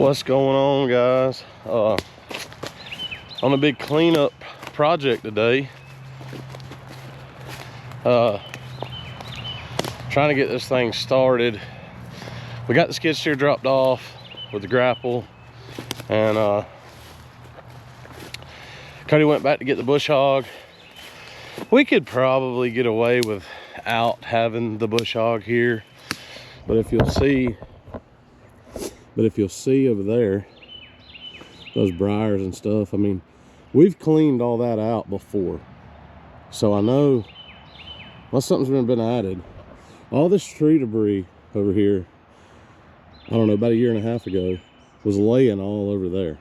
What's going on, guys? On a big cleanup project today. Trying to get this thing started. We got the skid steer dropped off with the grapple, and Cody went back to get the bush hog. We could probably get away without having the bush hog here, but if you'll see over there, those briars and stuff, I mean, we've cleaned all that out before. So I know, well, something's been added. All this tree debris over here, I don't know, about a year and a half ago, was laying all over there.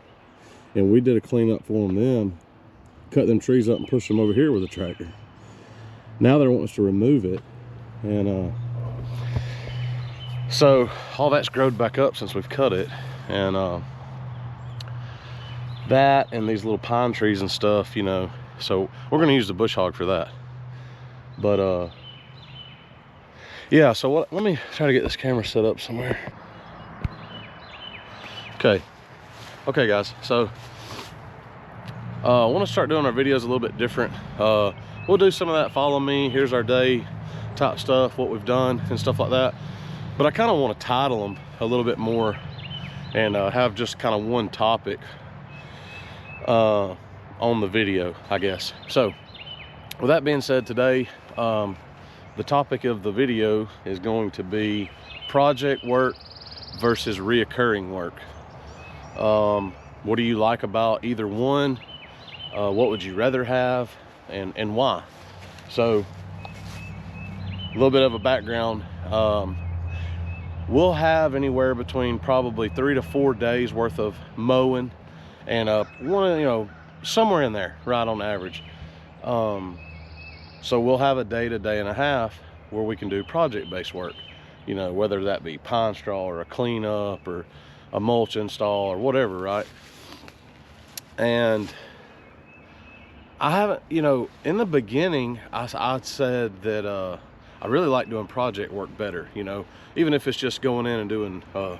And we did a cleanup for them then, cut them trees up and pushed them over here with a tractor. Now they want us to remove it. And so all that's growed back up since we've cut it, and that and these little pine trees and stuff, you know, so we're going to use the bush hog for that. But yeah, so let me try to get this camera set up somewhere. Okay guys, so I want to start doing our videos a little bit different. We'll do some of that follow me, here's our day type stuff, what we've done and stuff like that. But I kind of want to title them a little bit more and have just kind of one topic on the video, I guess. So with that being said, today the topic of the video is going to be project work versus reoccurring work. What do you like about either one? What would you rather have, and why? So a little bit of a background. We'll have anywhere between probably 3 to 4 days worth of mowing, and somewhere in there, right on average. So we'll have a day to day and a half where we can do project-based work, you know, whether that be pine straw or a cleanup or a mulch install or whatever, right? And I haven't, you know, in the beginning I said that I really like doing project work better, you know, even if it's just going in and doing a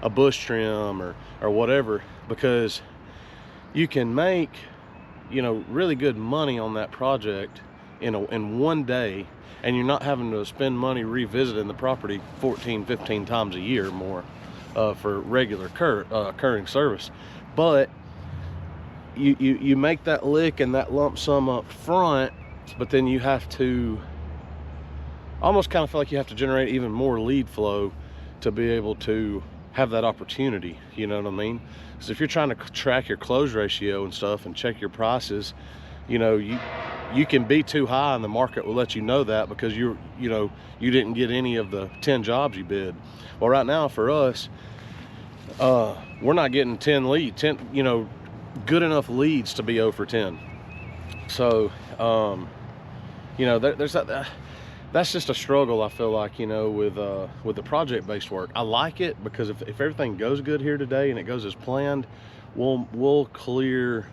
bush trim or whatever, because you can make, you know, really good money on that project in one day, and you're not having to spend money revisiting the property 14-15 times a year more for regular occurring service. But you make that lick and that lump sum up front, but then you have to almost kind of feel like you have to generate even more lead flow to be able to have that opportunity, you know what I mean? So if you're trying to track your close ratio and stuff and check your prices, you know, you can be too high and the market will let you know that because you didn't get any of the 10 jobs you bid. Well, right now for us, we're not getting 10 good enough leads to be 0 for 10. So you know, there's that. That's just a struggle, I feel like, you know, with the project-based work. I like it because if everything goes good here today and it goes as planned, we'll clear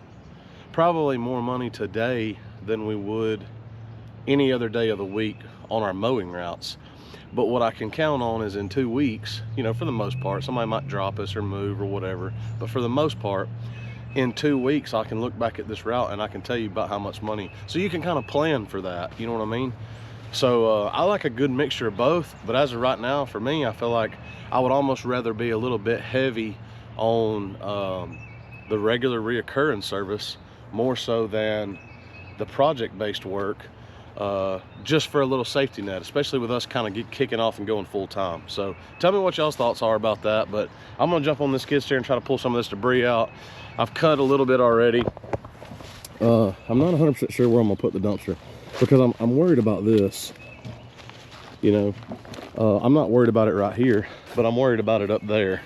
probably more money today than we would any other day of the week on our mowing routes. But what I can count on is in 2 weeks, you know, for the most part, somebody might drop us or move or whatever, but for the most part, in 2 weeks, I can look back at this route and I can tell you about how much money. So you can kind of plan for that, you know what I mean? So I like a good mixture of both, but as of right now, for me, I feel like I would almost rather be a little bit heavy on the regular reoccurring service more so than the project-based work, just for a little safety net, especially with us kind of kicking off and going full time. So tell me what y'all's thoughts are about that, but I'm gonna jump on this skid steer and try to pull some of this debris out. I've cut a little bit already. I'm not 100% sure where I'm gonna put the dumpster, because I'm worried about this, you know. I'm not worried about it right here, but I'm worried about it up there.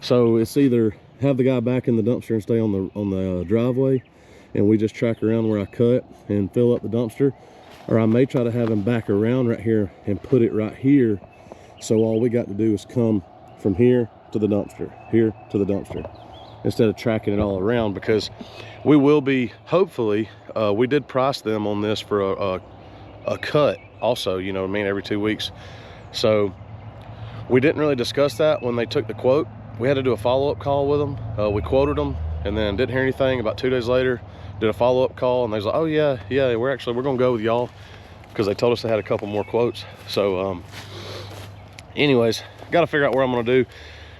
So it's either have the guy back in the dumpster and stay on the driveway, and we just track around where I cut and fill up the dumpster, or I may try to have him back around right here and put it right here, so all we got to do is come from here to the dumpster, here to the dumpster, instead of tracking it all around. Because we will be, hopefully, we did price them on this for a cut also, you know what I mean, every 2 weeks. So we didn't really discuss that when they took the quote, we had to do a follow-up call with them. We quoted them and then didn't hear anything. About 2 days later, did a follow-up call, and they was like, oh yeah, we're gonna go with y'all, because they told us they had a couple more quotes. So anyways, got to figure out where I'm gonna do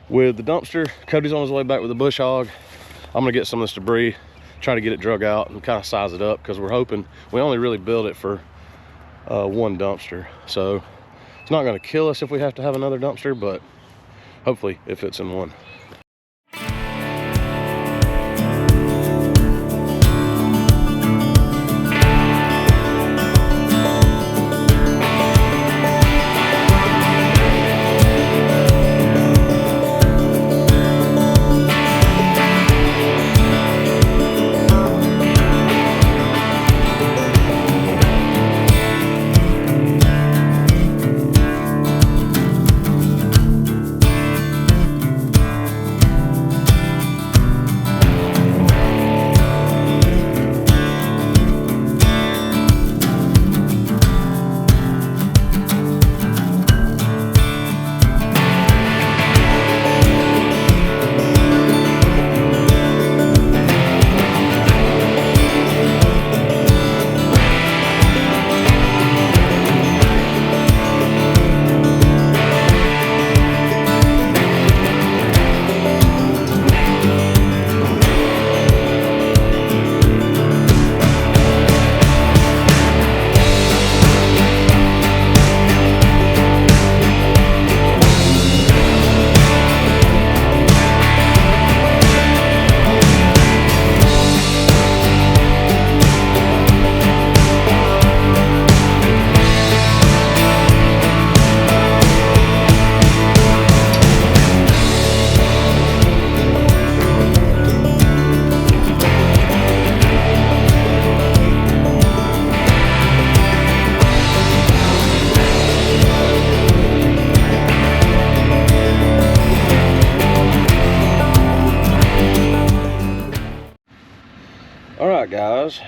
with the dumpster. Cody's on his way back with the bush hog. I'm gonna get some of this debris, try to get it drug out and kind of size it up, because we're hoping, we only really build it for one dumpster, so it's not going to kill us if we have to have another dumpster, but hopefully it fits in one. All right, guys,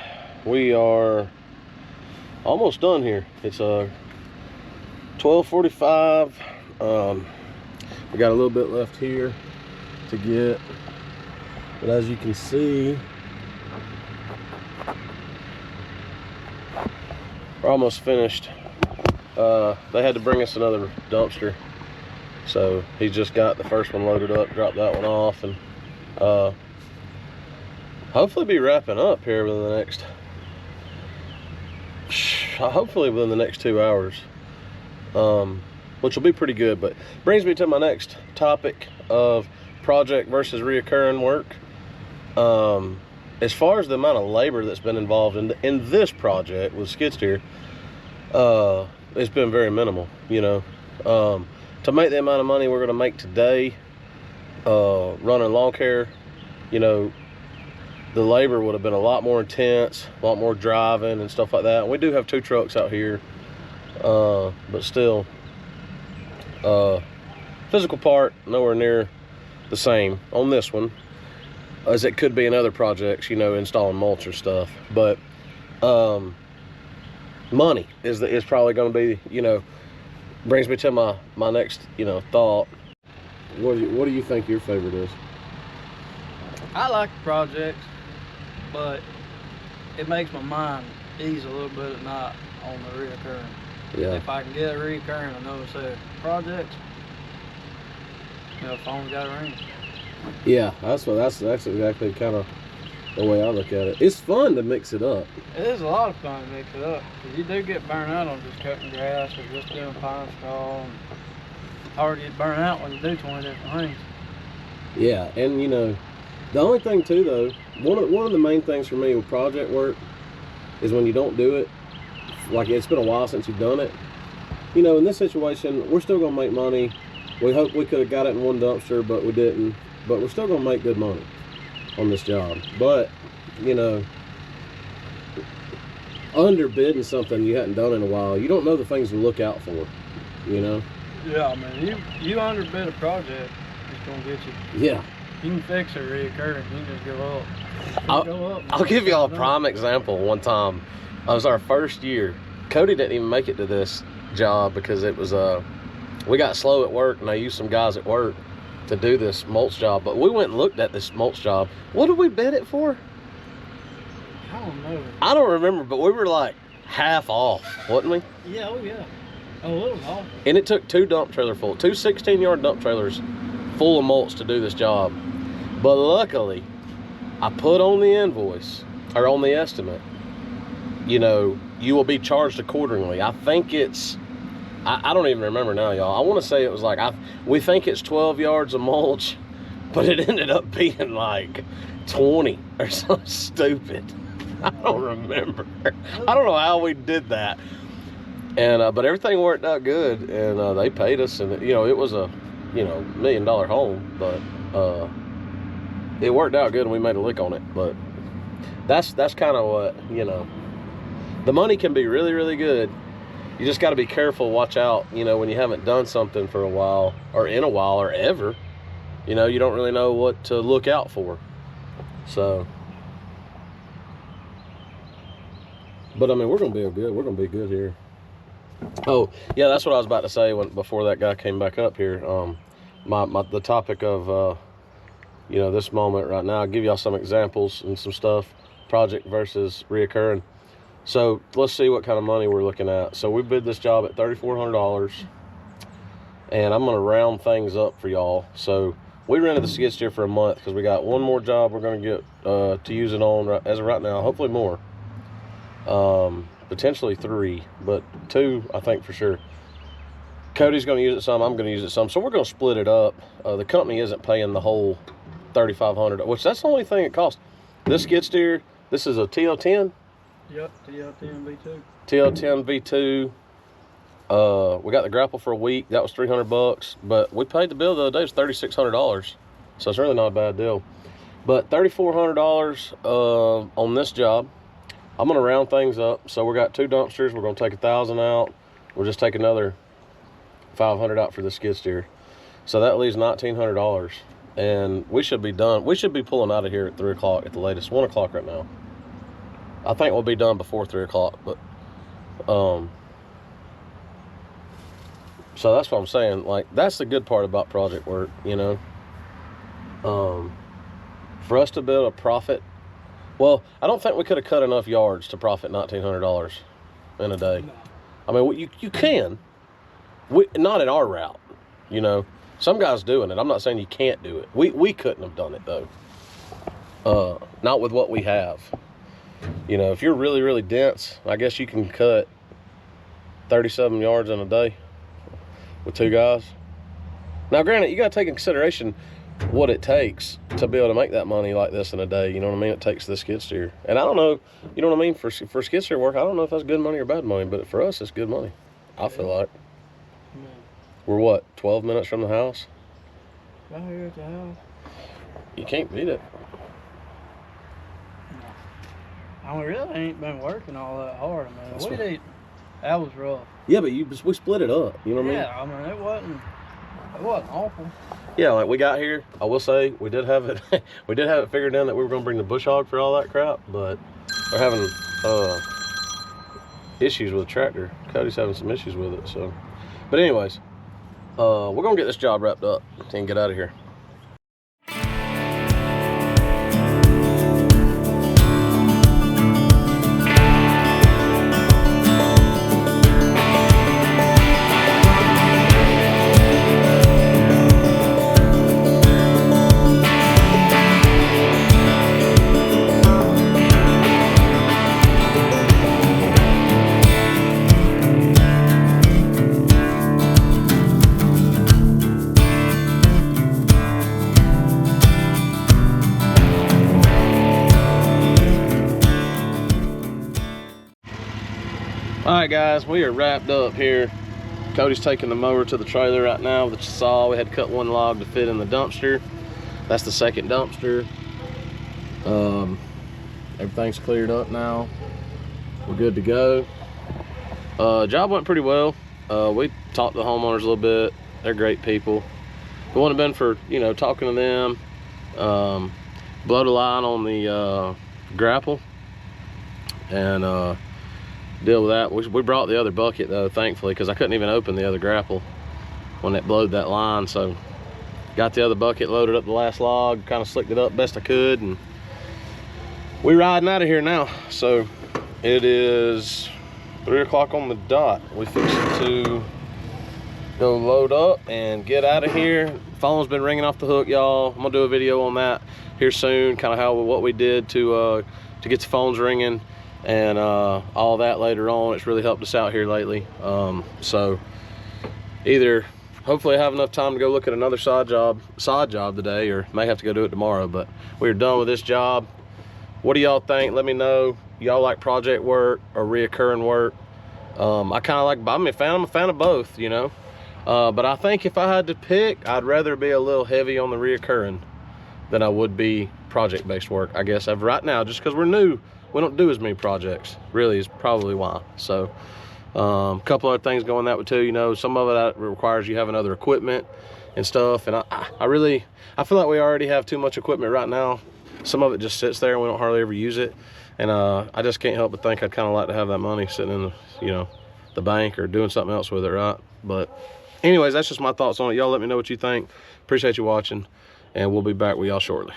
we are almost done here. It's 12:45. We got a little bit left here to get, but as you can see, we're almost finished. They had to bring us another dumpster, so he just got the first one loaded up, dropped that one off, and hopefully be wrapping up here within the next, hopefully within the next 2 hours, which will be pretty good. But brings me to my next topic of project versus reoccurring work. As far as the amount of labor that's been involved in this project with skid steer, it's been very minimal, you know. To make the amount of money we're going to make today running lawn care, you know, the labor would have been a lot more intense, a lot more driving and stuff like that. And we do have 2 trucks out here, but still, physical part nowhere near the same on this one as it could be in other projects, you know, installing mulch or stuff. But money is probably going to be, you know, brings me to my next, you know, thought. What do you think your favorite is? I like the projects, but it makes my mind ease a little bit at night on the reoccurring. Yeah. If I can get a reoccurring, I know it's a projects, you know, phone's got to ring. Yeah, that's exactly kind of the way I look at it. It's fun to mix it up. It is a lot of fun to mix it up, because you do get burnt out on just cutting grass or just doing pine straw. And hard to get burnt out when you do 20 different things. Yeah, and you know, the only thing too though, one of the main things for me with project work is when you don't do it, like it's been a while since you've done it. You know, in this situation, we're still gonna make money. We hope we could have got it in one dumpster, but we didn't. But we're still gonna make good money on this job. But, you know, underbidding something you hadn't done in a while, you don't know the things to look out for, you know? Yeah, I mean, you underbid a project, it's gonna get you. Yeah. You can fix a reoccurring, you can just go up. I'll give y'all a prime example. One time, it was our first year. Cody didn't even make it to this job because it was, we got slow at work and I used some guys at work. to do this mulch job. But we went and looked at this mulch job. What did we bid it for? I don't know. I don't remember, but we were like half off, wasn't we? Yeah, oh yeah. A little off. And it took 2 dump trailer full, 2 16-yard dump trailers full of mulch to do this job. But luckily, I put on the invoice, or on the estimate, you know, you will be charged accordingly. I think it's, I don't even remember now, y'all. I want to say it was like, we think it's 12 yards of mulch, but it ended up being like 20 or something stupid. I don't remember. I don't know how we did that. And but everything worked out good, and they paid us, and you know, it was a, you know, $1 million home, but it worked out good and we made a lick on it. But that's kind of what, you know, the money can be really, really good. You just got to be careful, watch out, you know, when you haven't done something for a while, or in a while, or ever, you know, you don't really know what to look out for. So, but I mean, we're gonna be good. We're gonna be good here. Oh yeah, that's what I was about to say before that guy came back up here. The topic of you know, this moment right now, I'll give y'all some examples and some stuff, project versus reoccurring. So let's see what kind of money we're looking at. So we bid this job at $3,400, and I'm gonna round things up for y'all. So we rented the skid steer for a month because we got one more job we're gonna get to use it on as of right now, hopefully more. Potentially 3, but 2 I think for sure. Cody's gonna use it some, I'm gonna use it some, so we're gonna split it up. The company isn't paying the whole $3,500, which that's the only thing it costs. This skid steer, this is a TL10. Yep, TL10 V2. TL10 V2. We got the grapple for a week. That was $300, but we paid the bill the other day. It was $3,600, so it's really not a bad deal. But $3,400 on this job. I'm gonna round things up. So we got 2 dumpsters. We're gonna take 1,000 out. We'll just take another 500 out for the skid steer. So that leaves $1,900, and we should be done. We should be pulling out of here at 3 o'clock at the latest. 1 o'clock right now. I think we'll be done before 3 o'clock, but so that's what I'm saying. Like, that's the good part about project work, you know. For us to build a profit, well, I don't think we could have cut enough yards to profit $1,900 in a day. No. I mean, you can, not in our route, you know. Some guys doing it. I'm not saying you can't do it. We couldn't have done it though. Not with what we have. You know, if you're really, really dense, I guess you can cut 37 yards in a day with 2 guys. Now, granted, you got to take in consideration what it takes to be able to make that money like this in a day. You know what I mean? It takes the skid steer. And I don't know, you know what I mean? For skid steer work, I don't know if that's good money or bad money, but for us, it's good money. I feel like. Yeah. We're what, 12 minutes from the house? Right here at the house. You can't beat it. I really ain't been working all that hard, man. That was rough. Yeah, but we split it up. You know what I mean? Yeah, I mean, it wasn't awful. Yeah, like we got here, I will say we did have it figured out that we were gonna bring the bush hog for all that crap, but we're having issues with the tractor. Cody's having some issues with it, so. But anyways, we're gonna get this job wrapped up and get out of here. All right, guys, we are wrapped up here. Cody's taking the mower to the trailer right now with the saw. We had to cut 1 log to fit in the dumpster. That's the 2nd dumpster. Everything's cleared up now. We're good to go. Job went pretty well. We talked to the homeowners a little bit. They're great people. If it wouldn't have been for, you know, talking to them, blowed a line on the grapple and deal with that. We brought the other bucket though, thankfully, because I couldn't even open the other grapple when it blowed that line. So got the other bucket, loaded up the last log, kind of slicked it up best I could, and we riding out of here now. So it is 3 o'clock on the dot. We fixing to go load up and get out of here. Phone's been ringing off the hook, y'all. I'm gonna do a video on that here soon, kind of what we did to get the phones ringing and all that later on. It's really helped us out here lately. So either hopefully I have enough time to go look at another side job today, or may have to go do it tomorrow. But we're done with this job. What do y'all think? Let me know. Y'all like project work or reoccurring work? I kind of like, I'm a fan of both, you know. But I think if I had to pick, I'd rather be a little heavy on the reoccurring than I would be project-based work, I guess, of right now. Just because we're new, we don't do as many projects, really, is probably why. So a couple other things going that way too, you know. Some of it that requires you having other equipment and stuff, and I feel like we already have too much equipment right now. Some of it just sits there and we don't hardly ever use it, and I just can't help but think I'd kind of like to have that money sitting in the, you know, the bank or doing something else with it, right? But anyways, that's just my thoughts on it. Y'all let me know what you think. Appreciate you watching, and we'll be back with y'all shortly.